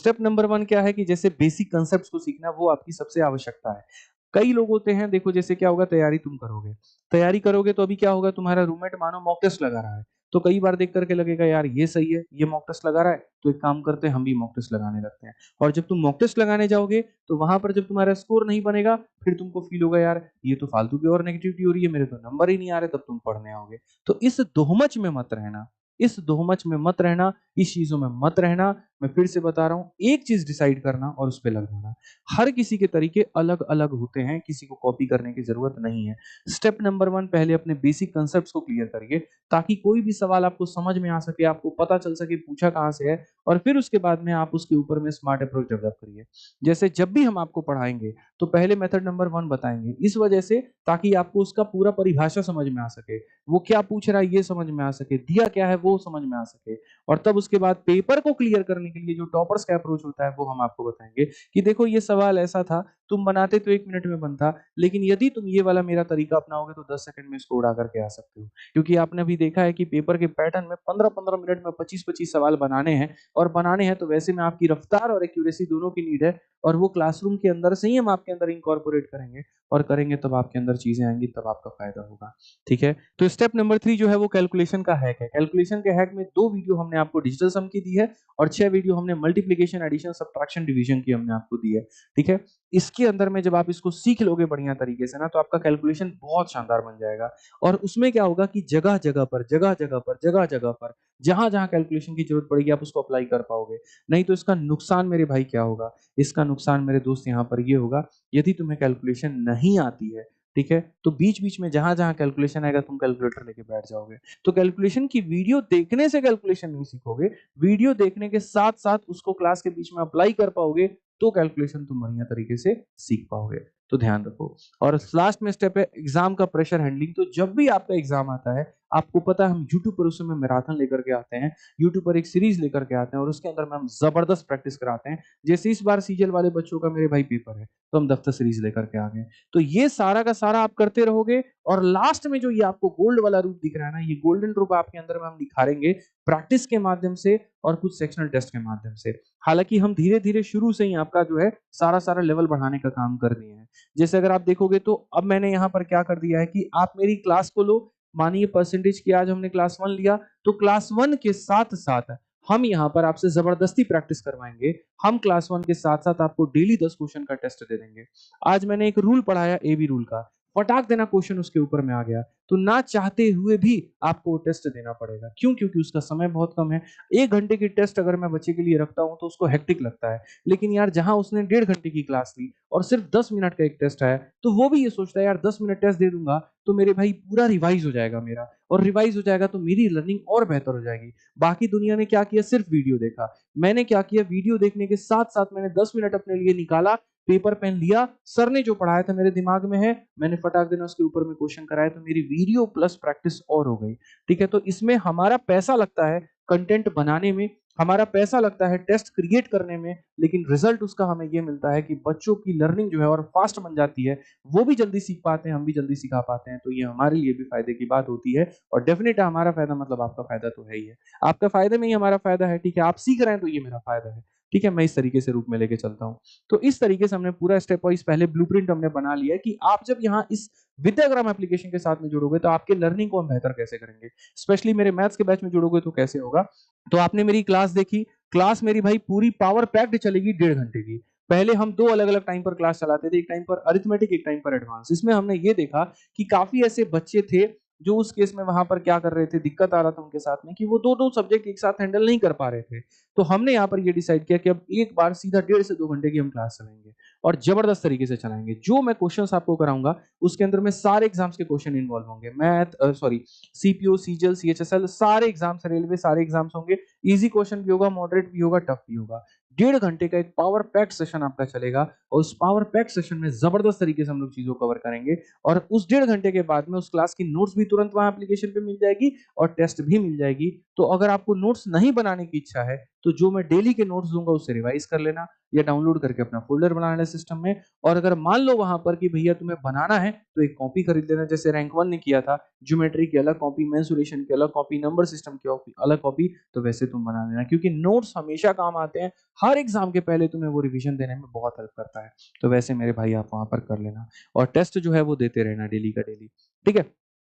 Step number 1 क्या है कि जैसे बेसिक कांसेप्ट्स को सीखना वो आपकी सबसे आवश्यकता है। कई लोग होते हैं देखो जैसे क्या होगा तैयारी तुम करोगे। तैयारी करोगे तो अभी क्या होगा तुम्हारा रूममेट मानो मॉक टेस्ट लगा रहा है। तो कई बार देख कर के लगेगा यार ये सही है, ये मॉक टेस्ट लगा रहा है, तो एक काम करते हैं हम भी मॉक टेस्ट लगाने लगते हैं। और जब तुम मॉक टेस्ट लगाने जाओगे तो वहाँ पर जब तुम्हारा स्कोर नहीं बनेगा, फिर तुमको फील होगा यार ये तो फालतू की और नेगेटिविटी हो रही है, मेरे तो नंबर ही नहीं आ रहे, तब तुम पढ़ने आओगे। तो इस दोहमच में मत रहना, इस दोहमच में मत रहना, इस चीज़ों में मत रहना। मैं फिर से बता रहा हूँ, एक चीज़ डिसाइड करना और उस पे लग जाना। हर किसी के तरीके अलग-अलग होते हैं, किसी को कॉपी करने की ज़रूरत नहीं है। स्टेप नंबर 1 पहले अपने बेसिक कांसेप्ट्स को क्लियर करिए, ताकि कोई भी सवाल आपको समझ में आ सके, आपको पता चल सके पूछा कहाँ से है और फिर उसके बाद में आप उसके ऊपर में स्मार्ट अप्रोच डेवलप करिए। जैसे जब भी हम आपको पढ़ाएँगे, तो पहले मेथड नंबर 1 बताएँगे, इस वजह से ताकि आपको उसका पूरा परिभाषा समझ में आ सके। वो क्या पूछ रहा है ये समझ में आ सके, दिया क्या है वो समझ में आ सके और तब उसके बाद पेपर को क्लियर करने के लिए जो टॉपर्स का अप्रोच होता है वो हम आपको बताएँगे कि देखो ये सवाल ऐसा था, तुम बनाते तो 1 मिनट में बनता, लेकिन यदि तुम ये वाला मेरा तरीका अपनाओगे तो 10 सेकंड में इसको उड़ा करके आ सकते हो। क्योंकि आपने भी देखा है कि पेपर के पैटर्न में 15-15 मिनट में 25-25 सवाल बनाने हैं और बनाने हैं तो वैसे में आपकी रफ्तार और एक्यूरेसी दोनों की नीड है और वो क्लासरूम के अंदर से ही हम आपके अंदर इनकॉर्पोरेट करेंगे और करेंगे तब आपके अंदर चीज़ें आएँगी, तब आपका फ़ायदा होगा। ठीक है? तो स्टेप नंबर 3 जो है वो कैलकुलेशन का हैक है। कैलकुलेशन के हैक में 2 वीडियो हमने आपको डिजिटल सम की दी है और 6 वीडियो हमने मल्टीप्लिकेशन, एडिशन, सब्ट्रैक्शन, डिवीजन की हमने आपको दी है। ठीक है? इसके अंदर में जब आप इसको सीख लोगे बढ़िया तरीके से ना तो आपका कैलकुलेशन बहुत शानदार बन जाएगा और उसमें क्या होगा कि जगह-जगह पर, जगह-जगह पर, जगह-जगह पर, जहाँ-जहाँ कैलकुलेशन की ज़रूरत पड़ेगी आप उसको अप्लाई कर पाओगे। नहीं तो इसका नुकसान मेरे भाई क्या होगा? इसका नुकसान मेरे दोस्त यहाँ पर ये होगा, यदि तुम्हें कैलकुलेशन नहीं आती है, ठीक है? तो बीच-बीच में जहाँ-जहाँ कैलकुलेशन आएगा तुम कैलकुलेटर लेके बैठ जाओगे। तो कैलकुलेशन की वीडियो देखने से कैलकुलेशन नहीं सीखोगे, वीडियो देखने के साथ-साथ उसको क्लास के बीच में अप्लाई कर पाओगे, तो कैलकुलेशन तुम बढ़िया तरीके से सीख पाओगे। तो ध्यान रखो। और लास्ट में स्टेप है एग्ज़ाम का प्रेशर हैंडलिंग। तो जब भी आपका एग्ज़ाम आता है, आपको पता है हम यूट्यूब पर उस समय मैराथन लेकर के आते हैं, यूट्यूब पर एक सीरीज़ लेकर के आते हैं और उसके अंदर में हम ज़बरदस्त प्रैक्टिस कराते हैं। जैसे इस बार सीजीएल वाले बच्चों का मेरे भाई पेपर है, तो हम दफ्तर सीरीज़ लेकर के आ गए। तो ये सारा का सारा आप करते रहोगे और लास्ट में जो ये आपको गोल्ड वाला रूप दिख रहा है ना, ये गोल्डन रूप आपके अंदर में हम निखारेंगे प्रैक्टिस के माध्यम से और कुछ सेक्शनल टेस्ट के माध्यम से। हालाँकि हम धीरे-धीरे शुरू से ही आपका जो है सारा-सारा लेवल बढ़ाने का काम कर दिए हैं। जैसे अगर आप देखोगे तो अब मैंने यहाँ पर क्या कर दिया है कि आप मेरी क्लास को लो, मानिए परसेंटेज की आज हमने क्लास 1 लिया, तो क्लास 1 के साथ-साथ हम यहाँ पर आपसे ज़बरदस्ती प्रैक्टिस करवाएँगे। हम क्लास 1 के साथ-साथ आपको डेली 10 क्वेश्चन का टेस्ट दे देंगे। आज मैंने एक रूल पढ़ाया एबी रूल का, फटाक देना क्वेश्चन उसके ऊपर में आ गया। तो ना चाहते हुए भी आपको वो टेस्ट देना पड़ेगा। क्यों? क्योंकि उसका समय बहुत कम है। 1 घंटे की टेस्ट अगर मैं बच्चे के लिए रखता हूँ तो उसको हेक्टिक लगता है। लेकिन यार जहाँ उसने 1.5 घंटे की क्लास ली और सिर्फ 10 मिनट का एक टेस्ट आया, तो वो भी ये सोचता है यार 10 मिनट टेस्ट दे दूँगा, तो मेरे भाई पूरा रिवाइज़ हो जाएगा मेरा और रिवाइज़ हो जाएगा तो मेरी लर्निंग और बेहतर हो जाएगी। बाकी दुनिया ने क्या किया सिर्फ वीडियो देखा। मैंने क्या किया वीडियो देखने के साथ-साथ मैंने 10 मिनट अपने लिए निकाला, पेपर पेन लिया, सर ने जो पढ़ाया था मेरे दिमाग में है, मैंने फटाक देना उसके ऊपर में क्वेश्चन कराया तो मेरी वीडियो प्लस प्रैक्टिस और हो गई। ठीक है? तो इसमें हमारा पैसा लगता है कंटेंट बनाने में, हमारा पैसा लगता है टेस्ट क्रिएट करने में, लेकिन रिजल्ट उसका हमें ये मिलता है कि बच्चों की लर्निंग जो है और फास्ट बन जाती है। वो भी जल्दी सीख पाते हैं, हम भी जल्दी सिखा पाते हैं। तो ये हमारे लिए भी फ़ायदे की बात होती है और डेफ़िनेट हमारा फ़ायदा मतलब आपका फ़ायदा तो है ही है। आपका फ़ायदे में ही हमारा फ़ायदा है, ठीक है? आप सीख रहे हैं तो ये मेरा फ़ायदा है। ठीक है? मैं इस तरीके से रूप में लेके चलता हूँ। तो इस तरीके से हमने पूरा स्टेप वाइज़ पहले ब्लूप्रिंट हमने बना लिया है कि आप जब यहाँ इस विद्याग्राम एप्लीकेशन के साथ में जुड़ोगे तो आपके लर्निंग को हम बेहतर कैसे करेंगे। स्पेशली मेरे मैथ्स के बैच में जुड़ोगे तो कैसे होगा। तो आपने मेरी क्लास देखी, क्लास मेरी भाई पूरी पावर पैक्ड चलेगी 1.5 घंटे की। पहले हम 2 अलग-अलग टाइम पर क्लास चलाते थे, एक टाइम पर अरिथमेटिक, एक टाइम पर एडवांस। इसमें हमने ये देखा कि काफ़ी ऐसे बच्चे थे जो उस केस में वहाँ पर क्या कर रहे थे, दिक्कत आ रहा था उनके साथ में कि वो 2-2 सब्जेक्ट एक साथ हैंडल नहीं कर पा रहे थे। तो हमने यहाँ पर ये डिसाइड किया कि अब एक बार सीधा 1.5 से 2 घंटे की हम क्लास चलाएँगे और ज़बरदस्त तरीके से चलाएँगे। जो मैं क्वेश्चन्स आपको कराऊँगा, उसके अंदर में सारे एग्ज़ाम्स के क्वेश्चन इन्वॉल्व होंगे। सीपीओ, सीजीएल, सीएचएसएल सारे एग्ज़ाम्स, रेलवे सारे एग्ज़ाम्स होंगे। ईज़ी क्वेश्चन भी होगा, मॉडरेट भी होगा, टफ भी होगा। 1.5 घंटे का एक पावर पैक्ड सेशन आपका चलेगा और उस पावर पैक्ड सेशन में ज़बरदस्त तरीके से हम लोग चीज़ों को कवर करेंगे और उस 1.5 घंटे के बाद में उस क्लास की नोट्स भी तुरंत वहाँ एप्लीकेशन पे मिल जाएगी और टेस्ट भी मिल जाएगी। तो अगर आपको नोट्स नहीं बनाने की इच्छा है, तो जो मैं डेली के नोट्स दूँगा उसे रिवाइज़ कर लेना या डाउनलोड करके अपना फ़ोल्डर बना लेना सिस्टम में और अगर मान लो वहाँ पर कि भैया तुम्हें बनाना है, तो एक कॉपी खरीद लेना जैसे रैंक 1 ने किया था, ज्योमेट्री की अलग कॉपी, मेंसुरेशन की अलग कॉपी, नंबर सिस्टम की अलग कॉपी, तो वैसे तुम बना लेना क्योंकि नोट्स हमेशा काम आते हैं, हर एग्ज़ाम के पहले तुम्हें वो रिवीज़न देने में बहुत हेल्प करता है। तो वैसे मेरे भाई आप वहाँ पर कर लेना और टेस्ट जो है वो देते रहना डेली का डेली, ठीक है?